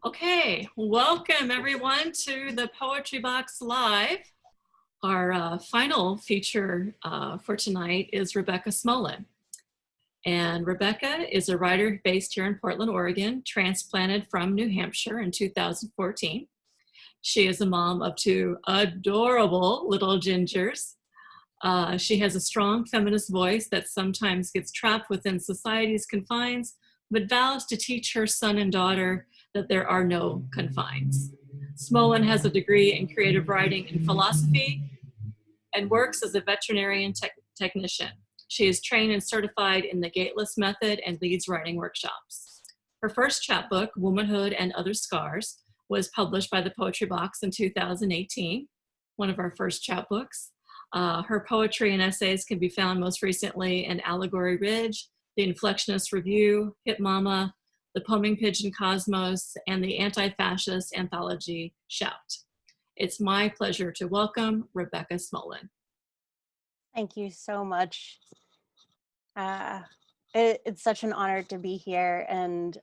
Okay, welcome everyone to the Poetry Box Live. Our final feature for tonight is Rebecca Smolen. And Rebecca is a writer based here in Portland, Oregon, transplanted from New Hampshire in 2014. She is a mom of two adorable little gingers. She has a strong feminist voice that sometimes gets trapped within society's confines, but vows to teach her son and daughter that there are no confines. Smolen has a degree in creative writing and philosophy and works as a veterinary technician. She is trained and certified in the Gateless Method and leads writing workshops. Her first chapbook, Womanhood and Other Scars, was published by the Poetry Box in 2018, one of our first chapbooks. Her poetry and essays can be found most recently in Allegory Ridge, The Inflectionist Review, Hit Mama, The Poeming Pigeon Cosmos, and the anti-fascist anthology Shout. It's my pleasure to welcome Rebecca Smolen. Thank you so much. It's such an honor to be here and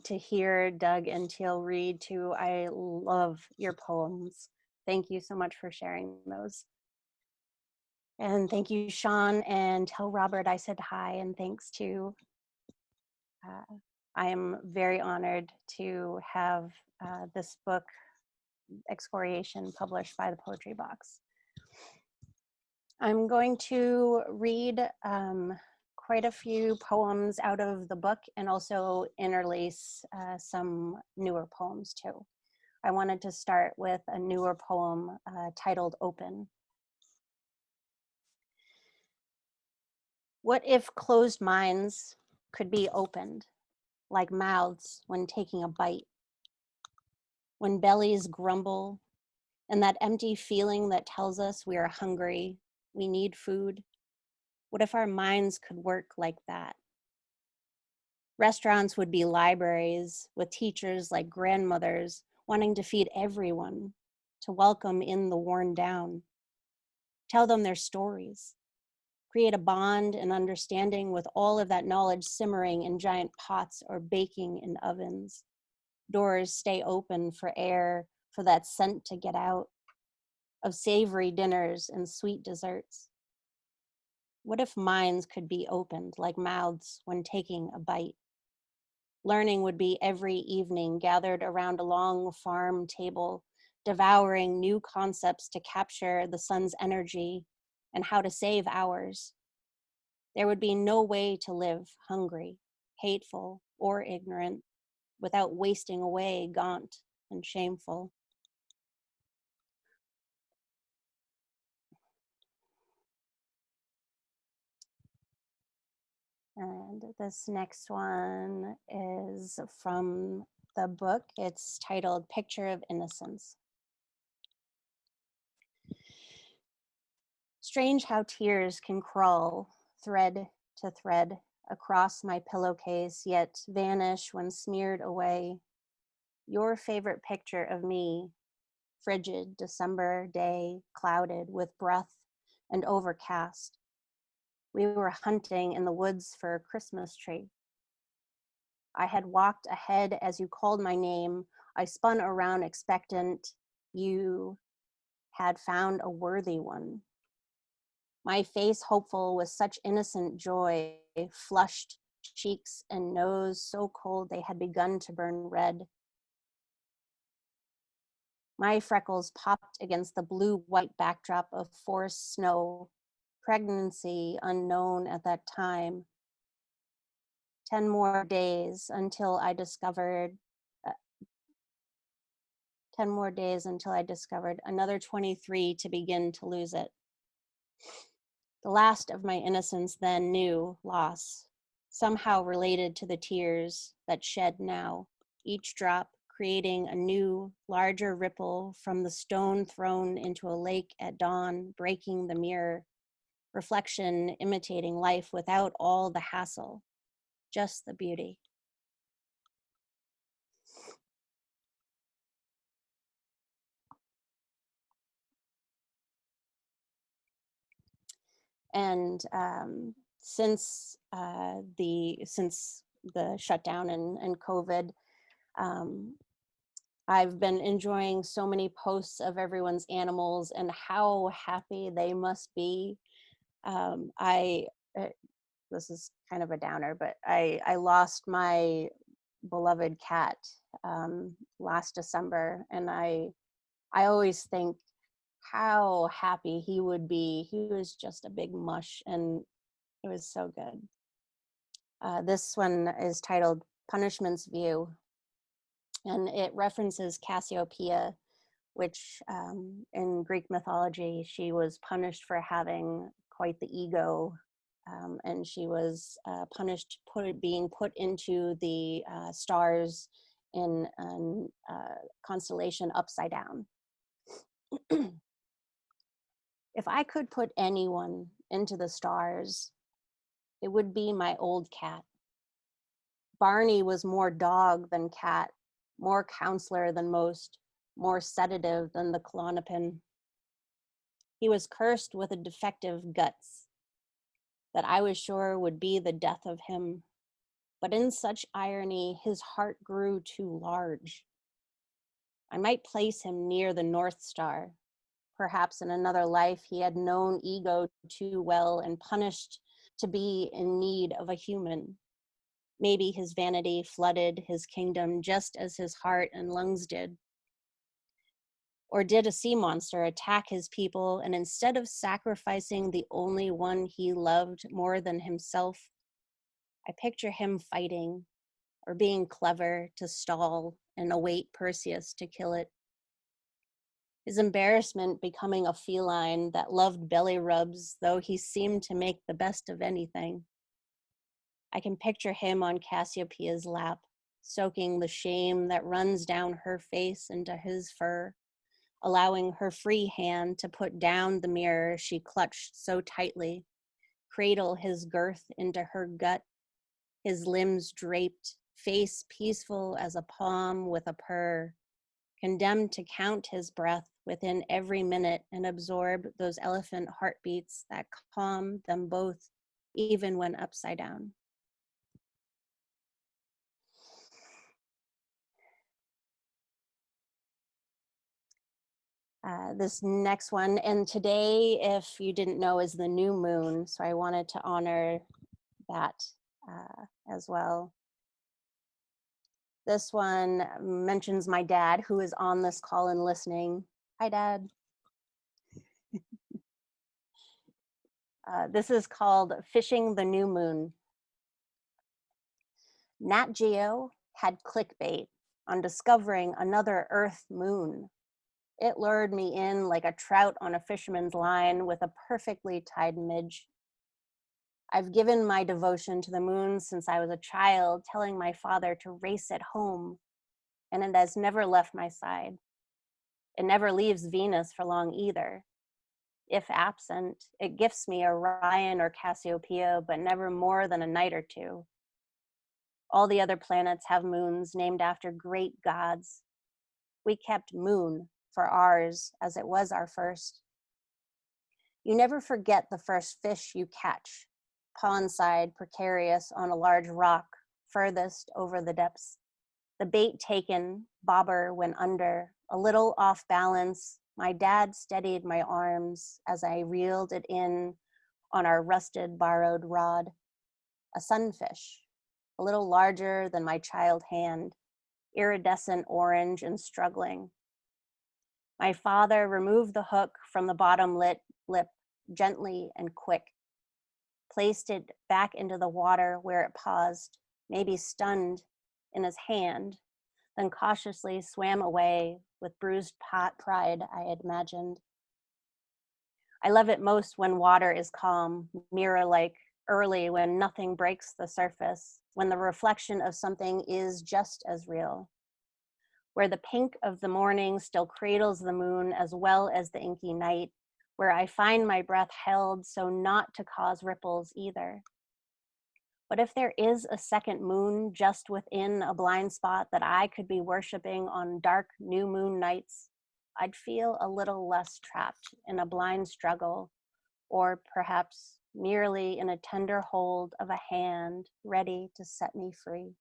to hear Doug and Teal read too. I love your poems. Thank you so much for sharing those. And thank you, Shawn, and tell Robert I said hi and thanks too. I am very honored to have this book, Excoriation, published by the Poetry Box. I'm going to read quite a few poems out of the book and also interlace some newer poems too. I wanted to start with a newer poem titled Open. What if closed minds could be opened, like mouths when taking a bite? When bellies grumble, and that empty feeling that tells us we are hungry, we need food. What if our minds could work like that? Restaurants would be libraries with teachers like grandmothers wanting to feed everyone, to welcome in the worn down. Tell them their stories. Create a bond and understanding with all of that knowledge simmering in giant pots or baking in ovens. Doors stay open for air, for that scent to get out, of savory dinners and sweet desserts. What if minds could be opened like mouths when taking a bite? Learning would be every evening gathered around a long farm table, devouring new concepts to capture the sun's energy and how to save ours. There would be no way to live hungry, hateful, or ignorant without wasting away gaunt and shameful. And this next one is from the book. It's titled Picture of Innocence. Strange how tears can crawl thread to thread across my pillowcase, yet vanish when smeared away. Your favorite picture of me, frigid December day, clouded with breath and overcast. We were hunting in the woods for a Christmas tree. I had walked ahead as you called my name. I spun around expectant. You had found a worthy one. My face hopeful with such innocent joy, flushed cheeks and nose so cold they had begun to burn red. My freckles popped against the blue-white backdrop of forest snow, pregnancy unknown at that time. 10 more days until I discovered 10 more days until I discovered another 23 to begin to lose it. The last of my innocence then knew loss, somehow related to the tears that shed now, each drop creating a new, larger ripple from the stone thrown into a lake at dawn, breaking the mirror, reflection imitating life without all the hassle, just the beauty. And since the shutdown and COVID, I've been enjoying so many posts of everyone's animals and how happy they must be. I This is kind of a downer, but I lost my beloved cat last December, and I always think how happy he would be. He was just a big mush, and it was so good. This one is titled Punishment's View, and it references Cassiopeia, which in Greek mythology, she was punished for having quite the ego, and she was punished being put into the stars in a constellation upside down. If I could put anyone into the stars, it would be my old cat. Barney was more dog than cat, more counselor than most, more sedative than the Klonopin. He was cursed with a defective guts that I was sure would be the death of him. But in such irony, his heart grew too large. I might place him near the North Star. Perhaps in another life he had known ego too well and punished to be in need of a human. Maybe his vanity flooded his kingdom just as his heart and lungs did. Or did a sea monster attack his people, and instead of sacrificing the only one he loved more than himself, I picture him fighting or being clever to stall and await Perseus to kill it. His embarrassment becoming a feline that loved belly rubs, though he seemed to make the best of anything. I can picture him on Cassiopeia's lap, soaking the shame that runs down her face into his fur, allowing her free hand to put down the mirror she clutched so tightly, cradle his girth into her gut, his limbs draped, face peaceful as a palm with a purr, condemned to count his breath within every minute and absorb those elephant heartbeats that calm them both, even when upside down. This next one, and today, if you didn't know, is the new moon, so I wanted to honor that as well. This one mentions my dad, who is on this call and listening. Hi, Dad. This is called Fishing the New Moon. Nat Geo had clickbait on discovering another Earth moon. It lured me in like a trout on a fisherman's line with a perfectly tied midge. I've given my devotion to the moon since I was a child, telling my father to race it home, and it has never left my side. It never leaves Venus for long either. If absent, it gifts me Orion or Cassiopeia, but never more than a night or two. All the other planets have moons named after great gods. We kept Moon for ours, as it was our first. You never forget the first fish you catch, pond-side, precarious on a large rock, furthest over the depths. The bait taken, bobber went under, a little off balance. My dad steadied my arms as I reeled it in on our rusted, borrowed rod. A sunfish, a little larger than my child hand, iridescent orange and struggling. My father removed the hook from the bottom lip gently and quick, placed it back into the water where it paused, maybe stunned, in his hand, then cautiously swam away with bruised pride, I had imagined. I love it most when water is calm, mirror-like, early when nothing breaks the surface, when the reflection of something is just as real, where the pink of the morning still cradles the moon as well as the inky night, where I find my breath held so not to cause ripples either. But if there is a second moon just within a blind spot that I could be worshiping on dark new moon nights, I'd feel a little less trapped in a blind struggle, or perhaps merely in a tender hold of a hand ready to set me free.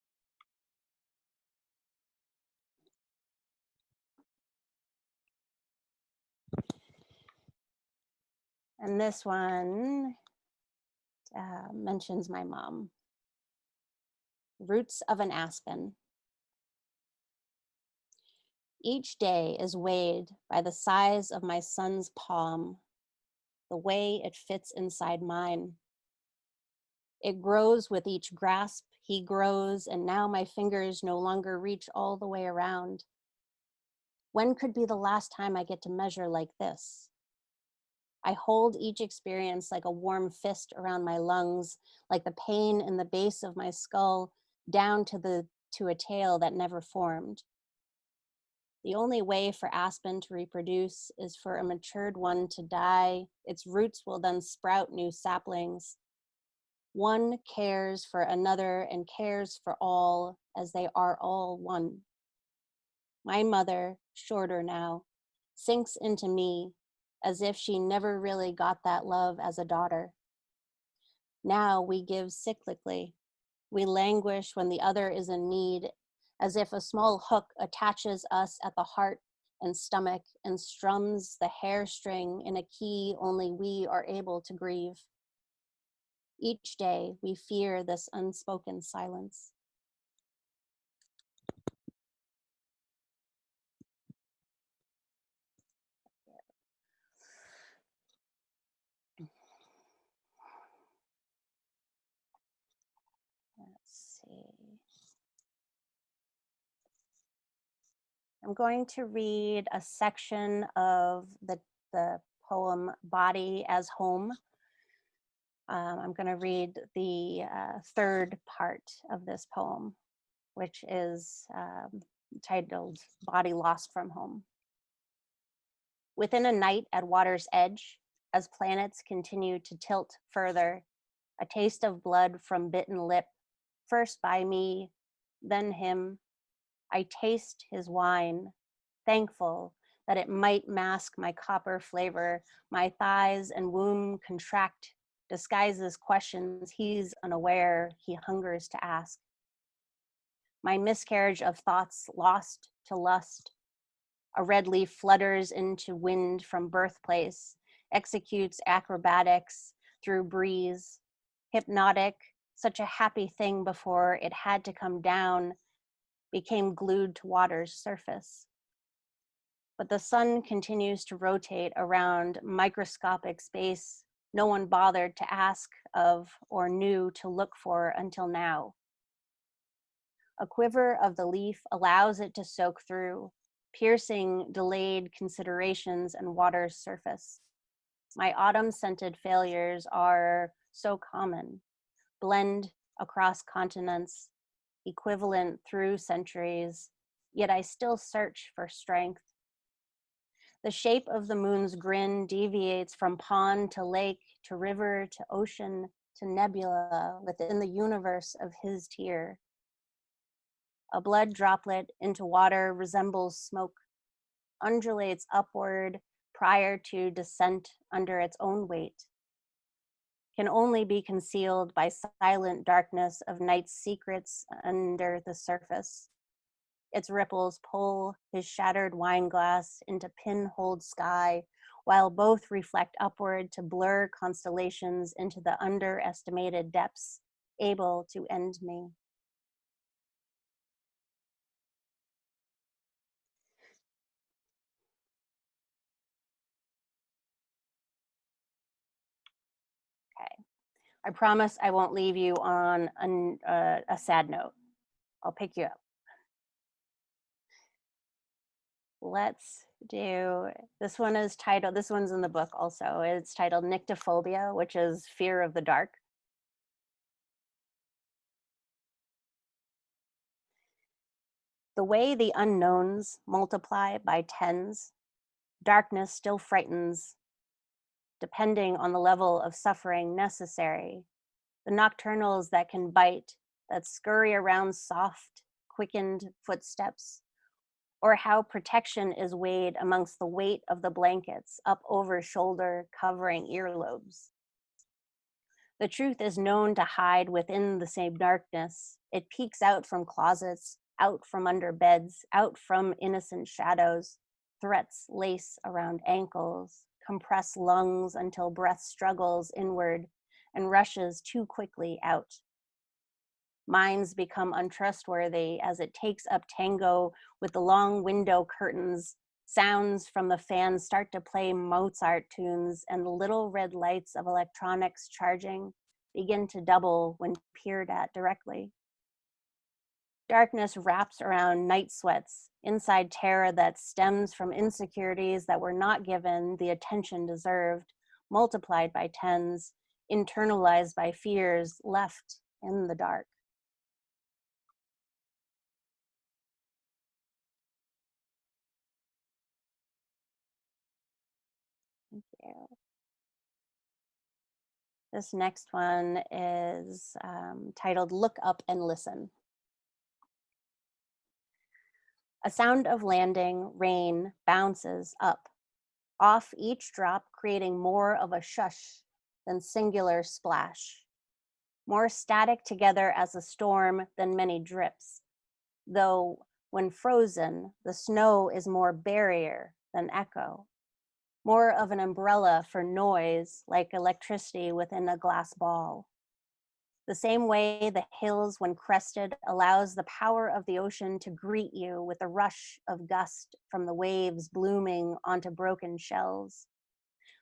And this one mentions my mom. Roots of an Aspen. Each day is weighed by the size of my son's palm, the way it fits inside mine. It grows with each grasp, he grows, and now my fingers no longer reach all the way around. When could be the last time I get to measure like this? I hold each experience like a warm fist around my lungs, like the pain in the base of my skull, down to a tail that never formed. The only way for Aspen to reproduce is for a matured one to die. Its roots will then sprout new saplings. One cares for another and cares for all, as they are all one. My mother, shorter now, sinks into me as if she never really got that love as a daughter. Now we give cyclically. We languish when the other is in need, as if a small hook attaches us at the heart and stomach and strums the hair string in a key only we are able to grieve. Each day we fear this unspoken silence. Let's see. I'm going to read a section of the poem Body as Home. I'm going to read the third part of this poem, which is titled Body Lost from Home. Within a night at water's edge, as planets continue to tilt further, a taste of blood from bitten lip, first by me, then him. I taste his wine, thankful that it might mask my copper flavor. My thighs and womb contract, disguises questions he's unaware he hungers to ask. My miscarriage of thoughts lost to lust. A red leaf flutters into wind from birthplace, executes acrobatics through breeze. Hypnotic, such a happy thing before it had to come down, became glued to water's surface. But the sun continues to rotate around microscopic space no one bothered to ask of or knew to look for until now. A quiver of the leaf allows it to soak through, piercing delayed considerations and water's surface. My autumn-scented failures are so common, blend across continents, equivalent through centuries, yet I still search for strength. The shape of the moon's grin deviates from pond to lake, to river, to ocean, to nebula within the universe of his tear. A blood droplet into water resembles smoke, undulates upward prior to descent under its own weight, can only be concealed by silent darkness of night's secrets under the surface. Its ripples pull his shattered wine glass into pinholed sky, while both reflect upward to blur constellations into the underestimated depths, able to end me. Okay, I promise I won't leave you on a sad note. I'll pick you up. Let's do, this one is titled, this one's in the book also. It's titled NYCTophobia, which is fear of the dark. The way the unknowns multiply by tens, darkness still frightens, depending on the level of suffering necessary. The nocturnals that can bite, that scurry around soft, quickened footsteps, or how protection is weighed amongst the weight of the blankets up over shoulder covering earlobes. The truth is known to hide within the same darkness. It peeks out from closets, out from under beds, out from innocent shadows. Threats lace around ankles, compress lungs until breath struggles inward and rushes too quickly out. Minds become untrustworthy as it takes up tango with the long window curtains. Sounds from the fans start to play Mozart tunes, and the little red lights of electronics charging begin to double when peered at directly. Darkness wraps around night sweats, inside terror that stems from insecurities that were not given the attention deserved, multiplied by tens, internalized by fears left in the dark. Thank you. This next one is titled Look Up and Listen. A sound of landing, rain bounces up, off each drop creating more of a shush than singular splash, more static together as a storm than many drips, though when frozen, the snow is more barrier than echo, more of an umbrella for noise like electricity within a glass ball. The same way the hills, when crested, allows the power of the ocean to greet you with a rush of gust from the waves blooming onto broken shells.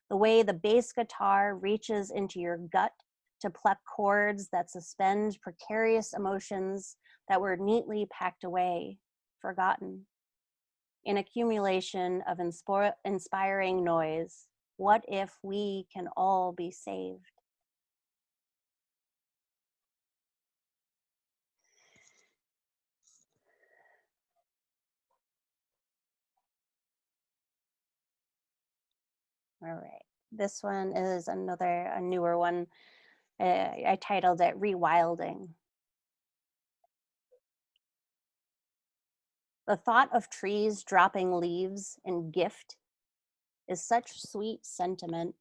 The way the bass guitar reaches into your gut to pluck chords that suspend precarious emotions that were neatly packed away, forgotten. In accumulation of inspiring noise, what if we can all be saved? All right, this one is a newer one. I titled it Rewilding. The thought of trees dropping leaves in gift is such sweet sentiment.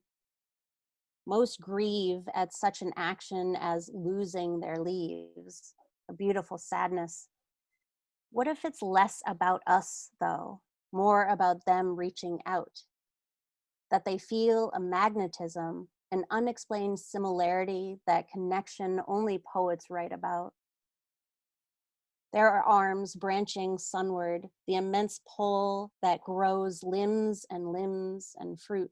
Most grieve at such an action as losing their leaves, a beautiful sadness. What if it's less about us, though, more about them reaching out? That they feel a magnetism, an unexplained similarity, that connection only poets write about. There are arms branching sunward, the immense pull that grows limbs and fruit.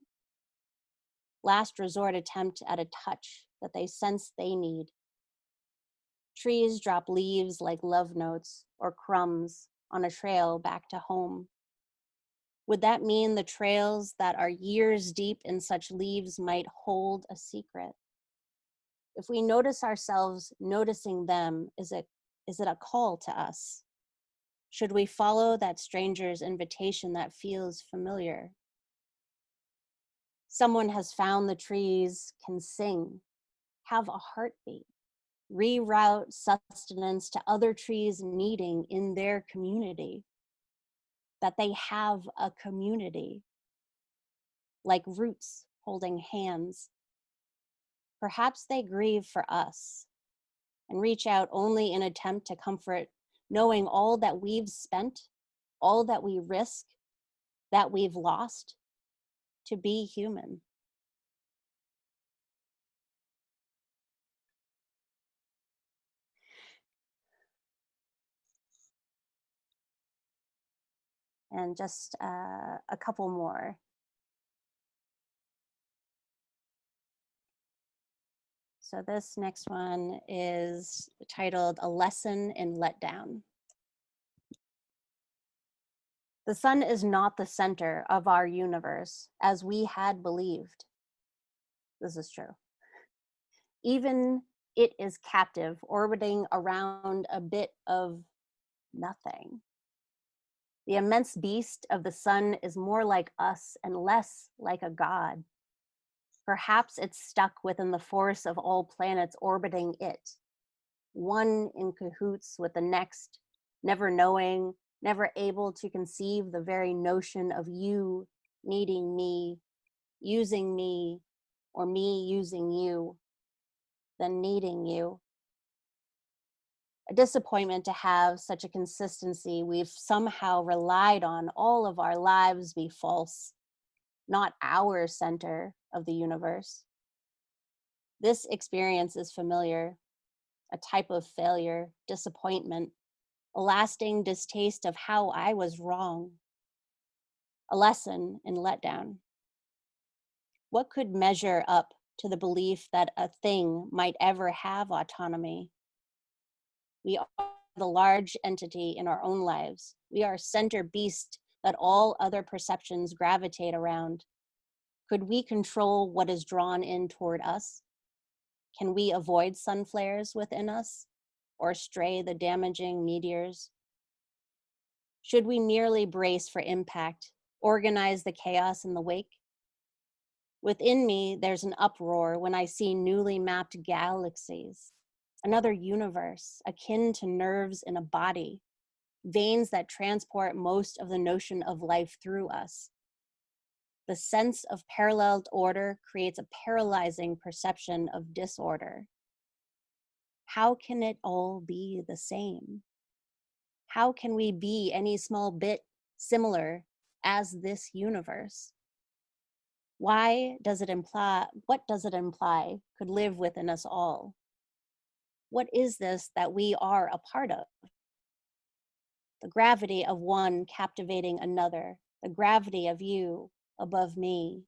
Last resort attempt at a touch that they sense they need. Trees drop leaves like love notes or crumbs on a trail back to home. Would that mean the trails that are years deep in such leaves might hold a secret? If we notice ourselves noticing them, is it a call to us? Should we follow that stranger's invitation that feels familiar? Someone has found the trees can sing, have a heartbeat, reroute sustenance to other trees needing in their community. That they have a community, like roots holding hands. Perhaps they grieve for us and reach out only in attempt to comfort, knowing all that we've spent, all that we risk, that we've lost to be human. And just a couple more. So this next one is titled A Lesson in Letdown. The sun is not the center of our universe as we had believed. This is true. Even it is captive, orbiting around a bit of nothing. The immense beast of the sun is more like us and less like a god. Perhaps it's stuck within the force of all planets orbiting it, one in cahoots with the next, never knowing, never able to conceive the very notion of you needing me, using me, or me using you, then needing you. A disappointment to have such a consistency we've somehow relied on all of our lives be false. not our center of the universe. This experience is familiar, a type of failure, disappointment, a lasting distaste of how I was wrong, a lesson in letdown. What could measure up to the belief that a thing might ever have autonomy? We are the large entity in our own lives. We are center beast that all other perceptions gravitate around. Could we control what is drawn in toward us? Can we avoid sun flares within us or stray the damaging meteors? Should we merely brace for impact, organize the chaos in the wake? Within me, there's an uproar when I see newly mapped galaxies, another universe akin to nerves in a body, veins that transport most of the notion of life through us. The sense of paralleled order creates a paralyzing perception of disorder. How can it all be the same? How can we be any small bit similar as this universe? What does it imply could live within us all? What is this that we are a part of? The gravity of one captivating another, the gravity of you above me,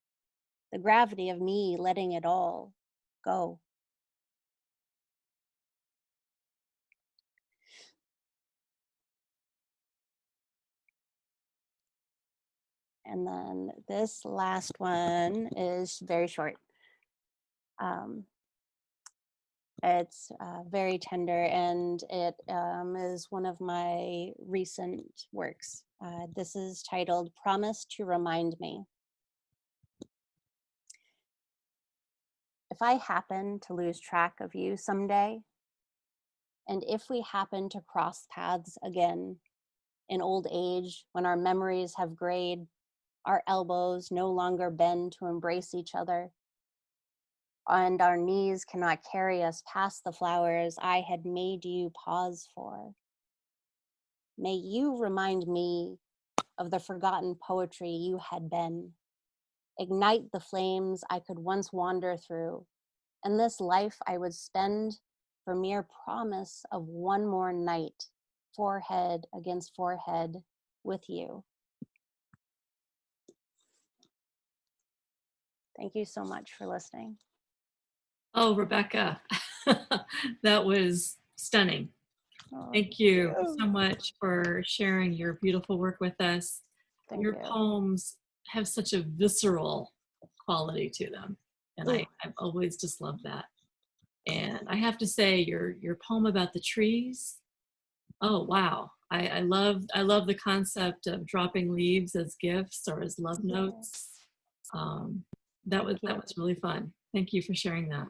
the gravity of me letting it all go. And then this last one is very short. It's very tender, and it is one of my recent works. This is titled Promise to Remind Me. If I happen to lose track of you someday, and if we happen to cross paths again in old age when our memories have grayed, our elbows no longer bend to embrace each other, and our knees cannot carry us past the flowers I had made you pause for. May you remind me of the forgotten poetry you had been. Ignite the flames I could once wander through, and this life I would spend for mere promise of one more night, forehead against forehead with you. Thank you so much for listening. Oh, Rebecca, that was stunning. Thank you so much for sharing your beautiful work with us. Thank Your you. poems have such a visceral quality to them, and I've always just loved that. And I have to say, your poem about the trees, oh wow! I love the concept of dropping leaves as gifts or as love notes. That was really fun. Thank you for sharing that.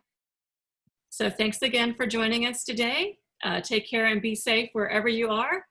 So thanks again for joining us today. Take care and be safe wherever you are.